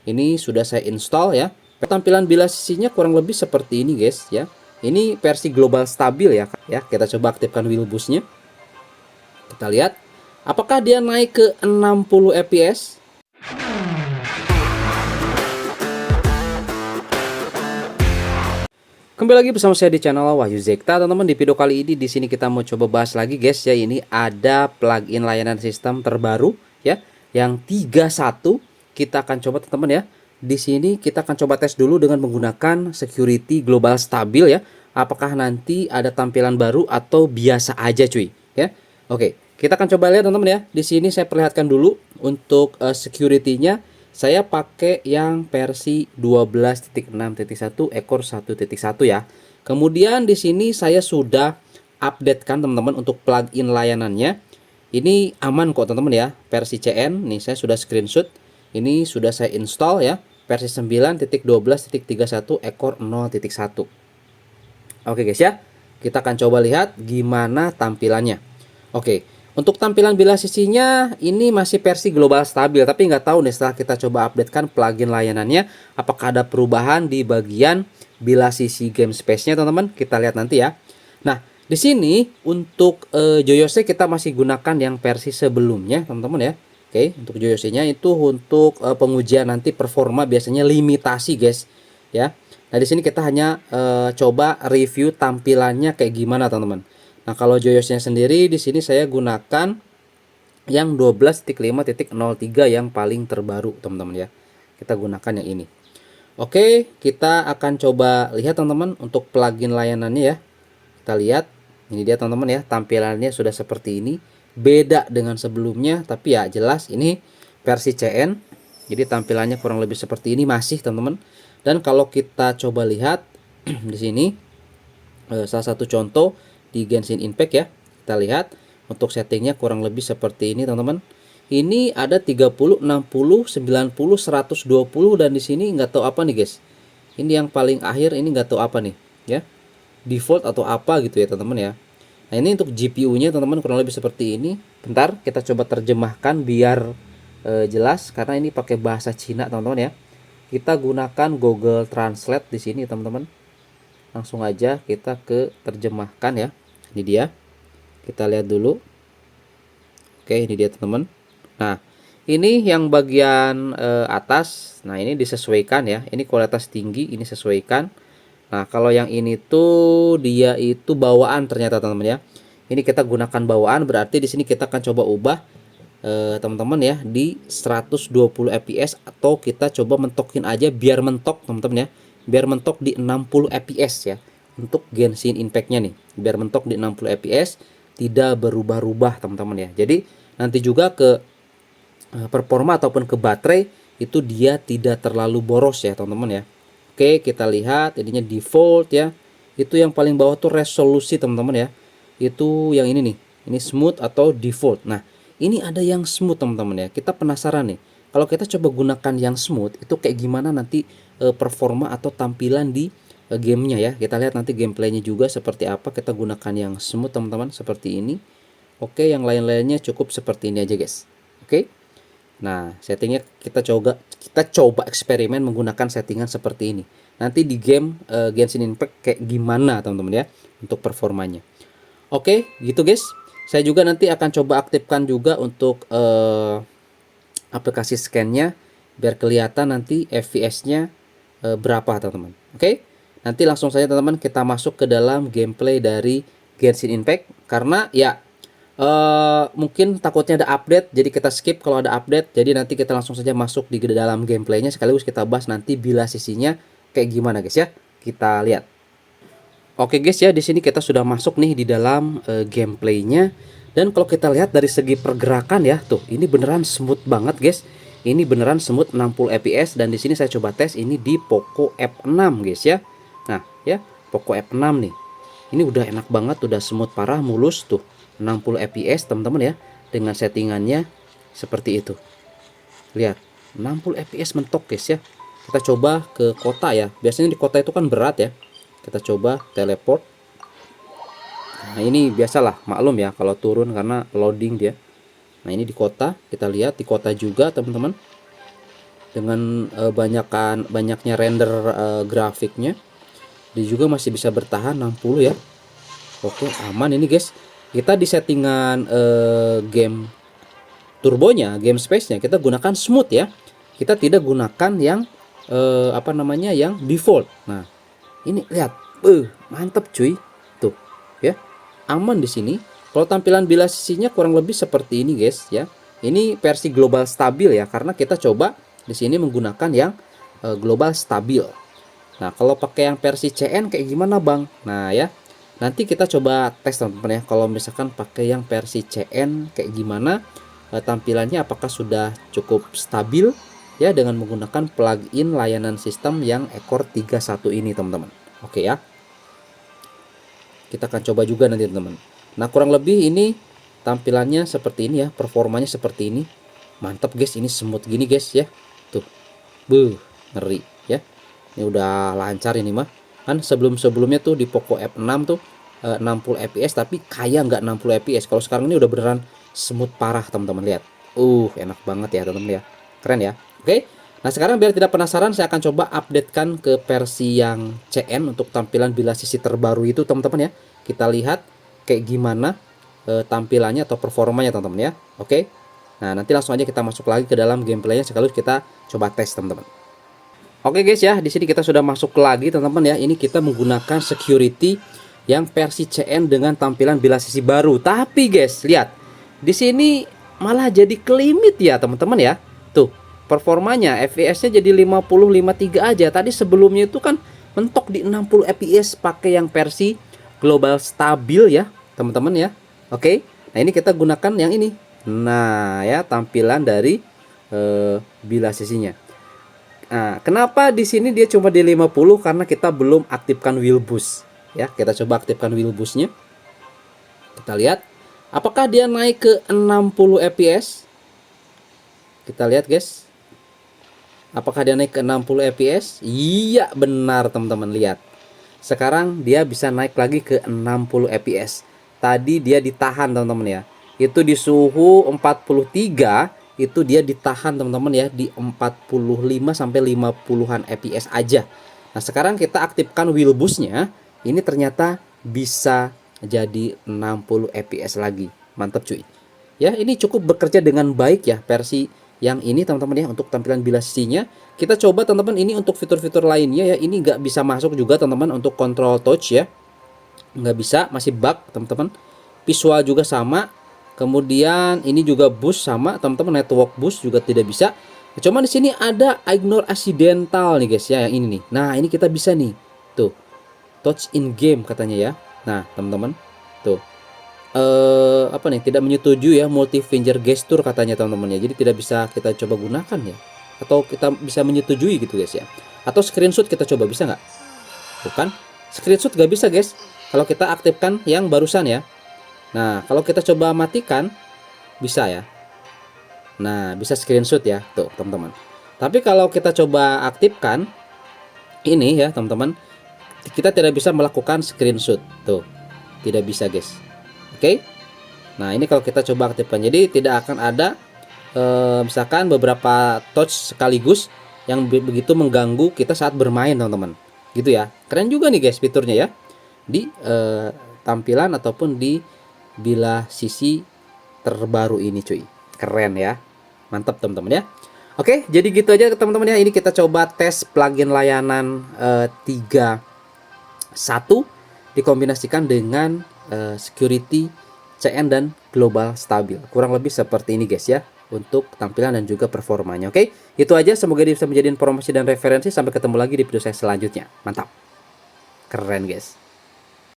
Ini sudah saya install ya. Tampilan bilas sisinya kurang lebih seperti ini guys ya. Ini versi global stabil ya. Kita coba aktifkan wheel boostnya. Kita lihat apakah dia naik ke 60 fps. Kembali lagi bersama saya di channel Wahyu Zekta, teman-teman. Di video kali ini di sini kita mau coba bahas lagi guys ya. Ini ada plugin layanan sistem terbaru ya, yang 31. Kita akan coba teman-teman ya. Di sini kita akan coba tes dulu dengan menggunakan security global stabil ya. Apakah nanti ada tampilan baru atau biasa aja cuy ya. Oke, kita akan coba lihat teman-teman ya. Di sini saya perlihatkan dulu untuk security-nya. Saya pakai yang versi 12.6.1 ekor 1.1 ya. Kemudian di sini saya sudah update kan teman-teman untuk plugin layanannya. Ini aman kok teman-teman ya. Versi CN nih saya sudah screenshot. Ini sudah saya install ya. Versi 9.12.31 ekor 0.1. Oke guys ya. Kita akan coba lihat gimana tampilannya. Oke. Untuk tampilan bilas sisinya ini masih versi global stabil, tapi nggak tahu nih setelah kita coba update kan plugin layanannya apakah ada perubahan di bagian bilas sisi game space-nya teman-teman. Kita lihat nanti ya. Nah, di sini untuk Joyose kita masih gunakan yang versi sebelumnya teman-teman ya. Oke, untuk Joyose-nya itu untuk pengujian nanti performa biasanya limitasi guys ya. Nah, di sini kita hanya coba review tampilannya kayak gimana teman-teman. Nah, kalau Joyose-nya sendiri di sini saya gunakan yang 12.5.03 yang paling terbaru, teman-teman ya. Kita gunakan yang ini. Oke, kita akan coba lihat teman-teman untuk plugin layanannya ya. Kita lihat, ini dia teman-teman ya, tampilannya sudah seperti ini. Beda dengan sebelumnya, tapi ya jelas ini versi CN. Jadi tampilannya kurang lebih seperti ini masih, teman-teman. Dan kalau kita coba lihat di sini salah satu contoh di Genshin Impact ya, kita lihat untuk settingnya kurang lebih seperti ini teman-teman. Ini ada 30, 60, 90, 120 dan di sini nggak tahu apa nih guys. Ini yang paling akhir ini nggak tahu apa nih ya, default atau apa gitu ya teman-teman ya. Nah, ini untuk GPU-nya teman-teman kurang lebih seperti ini. Bentar kita coba terjemahkan biar jelas karena ini pakai bahasa Cina teman-teman ya. Kita gunakan Google Translate di sini teman-teman. Langsung aja kita ke terjemahkan ya. Ini dia. Kita lihat dulu. Oke, ini dia teman-teman. Nah, ini yang bagian atas. Nah, ini disesuaikan ya. Ini kualitas tinggi, ini sesuaikan. Nah, kalau yang ini tuh dia itu bawaan ternyata teman-teman ya. Ini kita gunakan bawaan, berarti di sini kita akan coba ubah teman-teman ya di 120 fps atau kita coba mentokin aja biar mentok teman-teman ya. Biar mentok di 60 fps ya. Untuk Genshin Impact-nya nih, biar mentok di 60 fps, tidak berubah-ubah teman-teman ya. Jadi nanti juga ke performa ataupun ke baterai itu dia tidak terlalu boros ya teman-teman ya. Oke, kita lihat ininya default ya. Itu yang paling bawah tuh resolusi teman-teman ya. Itu yang ini nih, ini smooth atau default. Nah, ini ada yang smooth teman-teman ya. Kita penasaran nih, kalau kita coba gunakan yang smooth itu kayak gimana nanti performa atau tampilan di gamenya ya. Kita lihat nanti gameplaynya juga seperti apa. Kita gunakan yang smooth teman-teman seperti ini. Oke, yang lain-lainnya cukup seperti ini aja guys. Oke. Nah, settingnya kita coba eksperimen menggunakan settingan seperti ini. Nanti di game Genshin Impact kayak gimana teman-teman ya untuk performanya. Oke, gitu guys. Saya juga nanti akan coba aktifkan juga untuk aplikasi scan-nya biar kelihatan nanti FPS-nya berapa teman-teman. Oke. Nanti langsung saja teman-teman kita masuk ke dalam gameplay dari Genshin Impact. Karena ya mungkin takutnya ada update, jadi kita skip kalau ada update. Jadi nanti kita langsung saja masuk di dalam gameplaynya, sekaligus kita bahas nanti bilas sisinya kayak gimana guys ya. Kita lihat. Oke guys ya, di sini kita sudah masuk nih di dalam gameplaynya. Dan kalau kita lihat dari segi pergerakan ya, tuh ini beneran smooth banget guys. Ini beneran smooth 60 fps dan di sini saya coba tes ini di Poco F6 guys ya. Nah ya, Poco F6 nih. Ini udah enak banget, udah smooth parah, mulus tuh 60 fps teman-teman ya. Dengan settingannya seperti itu. Lihat, 60 fps mentok guys ya. Kita coba ke kota ya. Biasanya di kota itu kan berat ya. Kita coba teleport. Nah, ini biasalah, maklum ya kalau turun karena loading dia. Nah, ini di kota, kita lihat di kota juga teman-teman. dengan banyaknya render grafiknya. Dia juga masih bisa bertahan 60 ya. Oke, aman ini guys. Kita di settingan game turbonya, game space-nya kita gunakan smooth ya. Kita tidak gunakan yang yang default. Nah, ini lihat, mantep cuy. Tuh, ya. Aman di sini. Kalau tampilan bilas sisinya kurang lebih seperti ini guys ya. Ini versi global stabil ya, karena kita coba di sini menggunakan yang global stabil. Nah, kalau pakai yang versi CN kayak gimana, Bang? Nah, ya. Nanti kita coba tes teman-teman ya. Kalau misalkan pakai yang versi CN kayak gimana tampilannya, apakah sudah cukup stabil ya dengan menggunakan plugin layanan sistem yang Ekor 31 ini, teman-teman. Oke ya. Kita akan coba juga nanti, teman-teman. Nah, kurang lebih ini tampilannya seperti ini ya, performanya seperti ini. Mantap guys, ini smooth gini guys ya. Tuh. Ngeri ya. Ini udah lancar ini mah. Kan sebelumnya tuh di Poco F6 tuh 60 fps tapi kayak nggak 60 fps. Kalau sekarang ini udah beneran smooth parah, teman-teman lihat. Enak banget ya, teman-teman ya. Keren ya. Oke. Nah, sekarang biar tidak penasaran, saya akan coba updatekan ke versi yang CN untuk tampilan bilas sisi terbaru itu, teman-teman ya. Kita lihat kayak gimana tampilannya atau performanya, teman-teman ya. Oke. Nah, nanti langsung aja kita masuk lagi ke dalam gameplaynya sekaligus kita coba tes, teman-teman. Oke guys ya, di sini kita sudah masuk lagi, teman-teman ya. Ini kita menggunakan security yang versi CN dengan tampilan bilas sisi baru. Tapi guys, lihat. Di sini malah jadi kelimit ya, teman-teman ya. Tuh, performanya FPS-nya jadi 50-53 aja. Tadi sebelumnya itu kan mentok di 60 fps pakai yang versi global stabil ya, teman-teman ya. Oke. Nah, ini kita gunakan yang ini. Nah, ya tampilan dari bilas sisinya. Nah, kenapa di sini dia cuma di 50? Karena kita belum aktifkan wheel boost. Ya, kita coba aktifkan wheel boostnya. Kita lihat, apakah dia naik ke 60 fps? Kita lihat guys. Apakah dia naik ke 60 fps? Iya, benar teman-teman, lihat. Sekarang dia bisa naik lagi ke 60 fps. Tadi dia ditahan, teman-teman ya. Itu di suhu 43. Itu dia ditahan, teman-teman ya, di 45 sampai 50-an fps aja. Nah, sekarang kita aktifkan wheel boostnya. Ini ternyata bisa jadi 60 fps lagi. Mantap cuy. Ya, ini cukup bekerja dengan baik ya versi yang ini, teman-teman ya, untuk tampilan bilas sisinya. Kita coba, teman-teman, ini untuk fitur-fitur lainnya ya. Ini nggak bisa masuk juga, teman-teman, untuk control touch ya. Nggak bisa, masih bug, teman-teman. Visual juga sama. Kemudian ini juga boost sama, teman-teman, network boost juga tidak bisa. Cuma di sini ada ignore accidental nih guys ya, yang ini nih. Nah, ini kita bisa nih. Tuh. Touch in game katanya ya. Nah, teman-teman. Tuh. Tidak menyetujui ya multi finger gesture katanya, teman-teman ya. Jadi tidak bisa kita coba gunakan ya. Atau kita bisa menyetujui gitu guys ya. Atau screenshot kita coba, bisa nggak? Bukan. Screenshot nggak bisa guys. Kalau kita aktifkan yang barusan ya. Nah, kalau kita coba matikan, bisa ya. Nah, bisa screenshot ya, tuh teman-teman. Tapi kalau kita coba aktifkan ini ya, teman-teman, kita tidak bisa melakukan screenshot. Tuh, tidak bisa guys. Oke. Nah, ini kalau kita coba aktifkan, jadi tidak akan ada misalkan beberapa touch sekaligus yang begitu mengganggu kita saat bermain, teman-teman. Gitu ya. Keren juga nih guys fiturnya ya. Di tampilan ataupun di bilas sisi terbaru ini cuy. Keren ya. Mantap teman-teman ya. Oke, jadi gitu aja teman-teman ya. Ini kita coba tes plugin layanan 31 dikombinasikan dengan security CN dan global stabil. Kurang lebih seperti ini guys ya, untuk tampilan dan juga performanya. Oke, itu aja. Semoga bisa menjadi informasi dan referensi. Sampai ketemu lagi di video saya selanjutnya. Mantap. Keren guys.